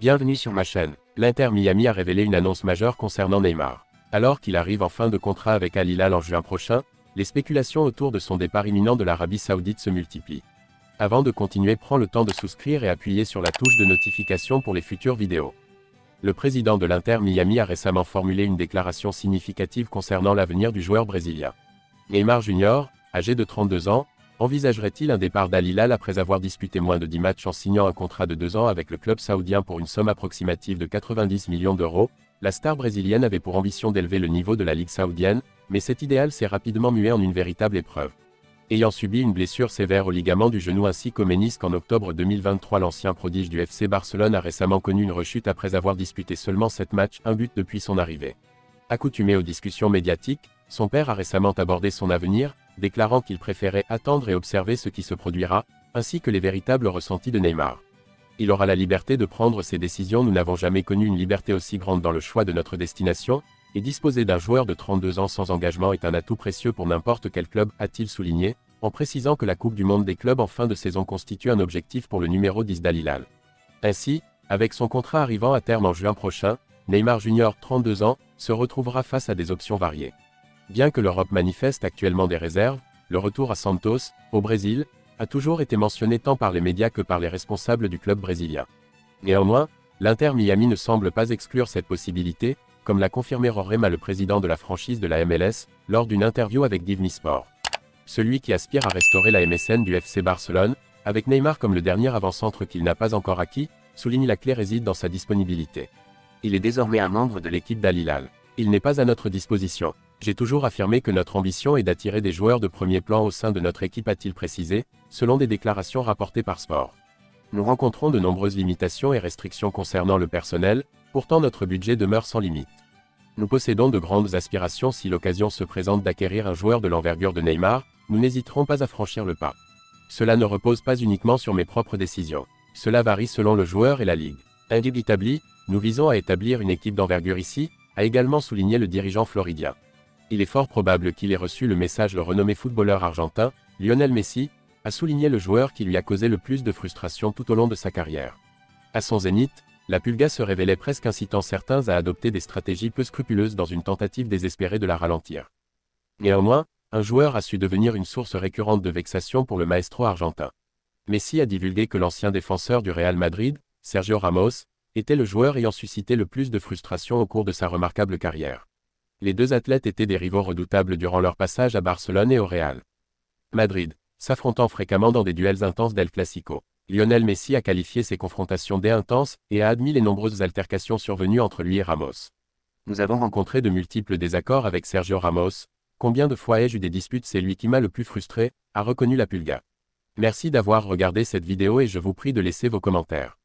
Bienvenue sur ma chaîne. L'Inter Miami a révélé une annonce majeure concernant Neymar. Alors qu'il arrive en fin de contrat avec Al Hilal en juin prochain, les spéculations autour de son départ imminent de l'Arabie Saoudite se multiplient. Avant de continuer, prends le temps de souscrire et appuyer sur la touche de notification pour les futures vidéos. Le président de l'Inter Miami a récemment formulé une déclaration significative concernant l'avenir du joueur brésilien. Neymar Jr., âgé de 32 ans, envisagerait-il un départ d'Al Hilal après avoir disputé moins de 10 matchs en signant un contrat de 2 ans avec le club saoudien pour une somme approximative de 90 millions d'euros? La star brésilienne avait pour ambition d'élever le niveau de la ligue saoudienne, mais cet idéal s'est rapidement mué en une véritable épreuve. Ayant subi une blessure sévère au ligament du genou ainsi qu'au ménisque en octobre 2023, l'ancien prodige du FC Barcelone a récemment connu une rechute après avoir disputé seulement 7 matchs, un but depuis son arrivée. Accoutumé aux discussions médiatiques, son père a récemment abordé son avenir, déclarant qu'il préférait attendre et observer ce qui se produira, ainsi que les véritables ressentis de Neymar. Il aura la liberté de prendre ses décisions. Nous n'avons jamais connu une liberté aussi grande dans le choix de notre destination, et disposer d'un joueur de 32 ans sans engagement est un atout précieux pour n'importe quel club, a-t-il souligné, en précisant que la Coupe du Monde des clubs en fin de saison constitue un objectif pour le numéro 10 d'Al Hilal. Ainsi, avec son contrat arrivant à terme en juin prochain, Neymar Jr., 32 ans, se retrouvera face à des options variées. Bien que l'Europe manifeste actuellement des réserves, le retour à Santos, au Brésil, a toujours été mentionné tant par les médias que par les responsables du club brésilien. Néanmoins, l'Inter Miami ne semble pas exclure cette possibilité, comme l'a confirmé Rorema, le président de la franchise de la MLS, lors d'une interview avec Divni Sport. Celui qui aspire à restaurer la MSN du FC Barcelone, avec Neymar comme le dernier avant-centre qu'il n'a pas encore acquis, souligne la clé réside dans sa disponibilité. Il est désormais un membre de l'équipe d'Al Hilal. Il n'est pas à notre disposition. J'ai toujours affirmé que notre ambition est d'attirer des joueurs de premier plan au sein de notre équipe, a-t-il précisé, selon des déclarations rapportées par Sport. Nous rencontrons de nombreuses limitations et restrictions concernant le personnel, pourtant notre budget demeure sans limite. Nous possédons de grandes aspirations. Si l'occasion se présente d'acquérir un joueur de l'envergure de Neymar, nous n'hésiterons pas à franchir le pas. Cela ne repose pas uniquement sur mes propres décisions. Cela varie selon le joueur et la ligue. Indubitably, nous visons à établir une équipe d'envergure ici, a également souligné le dirigeant floridien. Il est fort probable qu'il ait reçu le message. Le renommé footballeur argentin, Lionel Messi, a souligné le joueur qui lui a causé le plus de frustration tout au long de sa carrière. À son zénith, la Pulga se révélait presque, incitant certains à adopter des stratégies peu scrupuleuses dans une tentative désespérée de la ralentir. Néanmoins, un joueur a su devenir une source récurrente de vexation pour le maestro argentin. Messi a divulgué que l'ancien défenseur du Real Madrid, Sergio Ramos, était le joueur ayant suscité le plus de frustration au cours de sa remarquable carrière. Les deux athlètes étaient des rivaux redoutables durant leur passage à Barcelone et au Real Madrid, s'affrontant fréquemment dans des duels intenses d'El Clasico. Lionel Messi a qualifié ces confrontations d'intenses et a admis les nombreuses altercations survenues entre lui et Ramos. Nous avons rencontré de multiples désaccords avec Sergio Ramos. Combien de fois ai-je eu des disputes? C'est lui qui m'a le plus frustré, a reconnu la Pulga. Merci d'avoir regardé cette vidéo et je vous prie de laisser vos commentaires.